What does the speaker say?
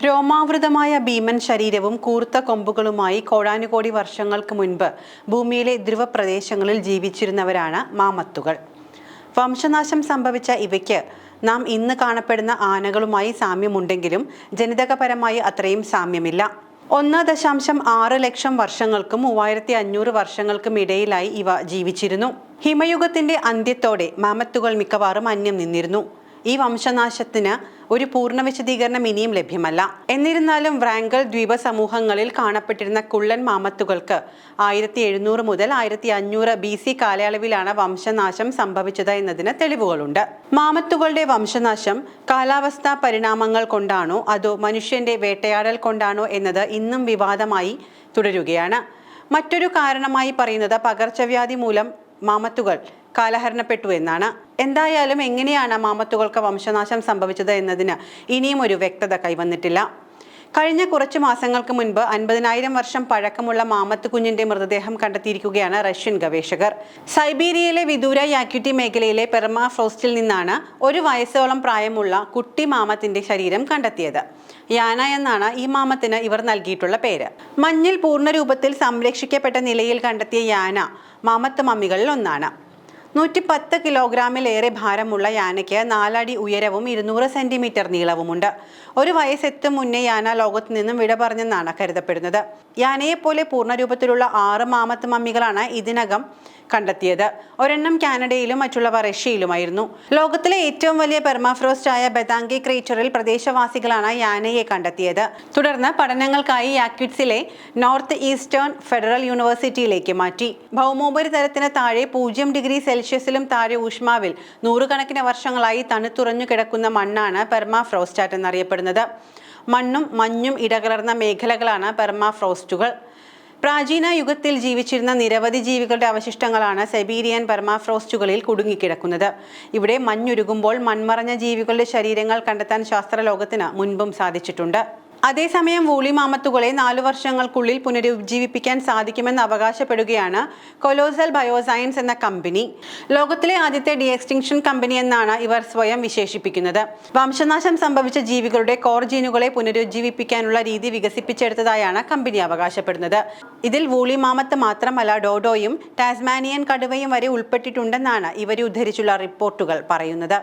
രോമാവൃതമായ ഭീമൻ ശരീരവും കൂർത്ത കൊമ്പുകളുമായി കോടാനുകോടി വർഷങ്ങൾക്ക് മുൻപ് ഭൂമിയിലെ ധ്രുവപ്രദേശങ്ങളിൽ ജീവിച്ചിരുന്നവരാണ് മാമത്തുകൾ. വംശനാശം സംഭവിച്ച ഇവയ്ക്ക് നാം ഇന്ന് കാണപ്പെടുന്ന ആനകളുമായി സാമ്യമുണ്ടെങ്കിലും ജനിതകപരമായി അത്രയും സാമ്യമില്ല. 1.6 ലക്ഷം വർഷങ്ങൾക്കും 3500 വർഷങ്ങൾക്കും ഇടയിലായി ഇവ ജീവിച്ചിരുന്നു. ഹിമയുഗത്തിന്റെ അന്ത്യത്തോടെ മാമത്തുകൾ മിക്കവാറും അന്യം നിന്നിരുന്നു. ഈ വംശനാശത്തിന് ഒരു പൂർണ്ണ വിശദീകരണം ഇനിയും ലഭ്യമല്ല. എന്നിരുന്നാലും വ്രാങ്കൽ ദ്വീപ സമൂഹങ്ങളിൽ കാണപ്പെട്ടിരുന്ന കുള്ളൻ മാമത്തുകൾക്ക് 1700 മുതൽ 1500 BC കാലയളവിലാണ് വംശനാശം സംഭവിച്ചത് എന്നതിന് തെളിവുകളുണ്ട്. മാമത്തുകളുടെ വംശനാശം കാലാവസ്ഥാ പരിണാമങ്ങൾ കൊണ്ടാണോ അതോ മനുഷ്യന്റെ വേട്ടയാടൽ കൊണ്ടാണോ എന്നത് ഇന്നും വിവാദമായി തുടരുകയാണ്. മറ്റൊരു കാരണമായി പറയുന്നത് പകർച്ചവ്യാധി മൂലം മാമത്തുകൾ കാലഹരണപ്പെട്ടു എന്നാണ്. എന്തായാലും എങ്ങനെയാണ് മാമത്തുകൾക്ക് വംശനാശം സംഭവിച്ചത് എന്നതിന് ഇനിയും ഒരു വ്യക്തത കൈവന്നിട്ടില്ല. കഴിഞ്ഞ കുറച്ചു മാസങ്ങൾക്ക് മുൻപ് 50,000 വർഷം പഴക്കമുള്ള മാമത്ത് കുഞ്ഞിന്റെ മൃതദേഹം കണ്ടെത്തിയിരിക്കുകയാണ് റഷ്യൻ ഗവേഷകർ. സൈബീരിയയിലെ വിദൂര യാക്യുട്ടി മേഖലയിലെ പെർമാഫ്രോസ്റ്റിൽ നിന്നാണ് 1 വയസ്സോളം പ്രായമുള്ള കുട്ടി മാമത്തിന്റെ ശരീരം കണ്ടെത്തിയത്. യാന എന്നാണ് ഈ മാമത്തിന് ഇവർ നൽകിയിട്ടുള്ള പേര്. മഞ്ഞിൽ പൂർണ്ണരൂപത്തിൽ സംരക്ഷിക്കപ്പെട്ട നിലയിൽ കണ്ടെത്തിയ യാന മാമത്ത് മമ്മികളിൽ ഒന്നാണ്. 110 കിലോഗ്രാമിലേറെ ഭാരമുള്ള യാനയ്ക്ക് 4 അടി ഉയരവും 200 സെന്റിമീറ്റർ നീളവുമുണ്ട്. 1 വയസ്സെത്തും മുന്നേ യാന ലോകത്തു നിന്നും വിട പറഞ്ഞെന്നാണ് കരുതപ്പെടുന്നത്. യാനയെപ്പോലെ പൂർണ്ണരൂപത്തിലുള്ള 6 മാമത്ത് മമ്മികളാണ് ഇതിനകം കണ്ടെത്തിയത്. ഒരെണ്ണം കാനഡയിലും മറ്റുള്ളവ റഷ്യയിലുമായിരുന്നു. ലോകത്തിലെ ഏറ്റവും വലിയ പെർമാഫ്രോസ്റ്റ് ആയ ബെതാങ്കി ക്രേറ്ററിൽ പ്രദേശവാസികളാണ് യാനയെ കണ്ടെത്തിയത്. തുടർന്ന് പഠനങ്ങൾക്കായി യാക്യുട്സിലെ നോർത്ത് ഈസ്റ്റേൺ ഫെഡറൽ യൂണിവേഴ്സിറ്റിയിലേക്ക് മാറ്റി. ഭൗമോപരിതലത്തിന് താഴെ 0 ഡിഗ്രി സെൽഷ്യസിലും താഴെ ഊഷ്മാവിൽ നൂറുകണക്കിന് വർഷങ്ങളായി തണുത്തുറഞ്ഞു കിടക്കുന്ന മണ്ണാണ് പെർമാഫ്രോസ്റ്റാറ്റ് എന്നറിയപ്പെടുന്നത്. മണ്ണും മഞ്ഞും ഇടകലർന്ന മേഖലകളാണ് പെർമാഫ്രോസ്റ്റുകൾ. പ്രാചീന യുഗത്തിൽ ജീവിച്ചിരുന്ന നിരവധി ജീവികളുടെ അവശിഷ്ടങ്ങളാണ് സൈബീരിയൻ പെർമാഫ്രോസ്റ്റുകളിൽ കുടുങ്ങിക്കിടക്കുന്നത്. ഇവിടെ മഞ്ഞുരുകുമ്പോൾ മൺമറഞ്ഞ ജീവികളുടെ ശരീരങ്ങൾ കണ്ടെത്താൻ ശാസ്ത്രലോകത്തിന് മുൻപും സാധിച്ചിട്ടുണ്ട്. അതേസമയം വൂളി മാമത്തുകളെ 4 വർഷങ്ങൾക്കുള്ളിൽ പുനരുജ്ജീവിപ്പിക്കാൻ സാധിക്കുമെന്ന് അവകാശപ്പെടുകയാണ് കൊലോസൽ ബയോസയൻസ് എന്ന കമ്പനി. ലോകത്തിലെ ആദ്യത്തെ ഡി എക്സ്റ്റിങ്ഷൻ കമ്പനി എന്നാണ് ഇവർ സ്വയം വിശേഷിപ്പിക്കുന്നത്. വംശനാശം സംഭവിച്ച ജീവികളുടെ കോർ ജീനുകളെ പുനരുജ്ജീവിപ്പിക്കാനുള്ള രീതി വികസിപ്പിച്ചെടുത്തതായാണ് കമ്പനി അവകാശപ്പെടുന്നത്. ഇതിൽ വൂളി മാമത്ത് മാത്രമല്ല ഡോഡോയും ടാസ്മാനിയൻ കടുവയും വരെ ഉൾപ്പെട്ടിട്ടുണ്ടെന്നാണ് ഇവരെ ഉദ്ധരിച്ചുള്ള റിപ്പോർട്ടുകൾ പറയുന്നത്.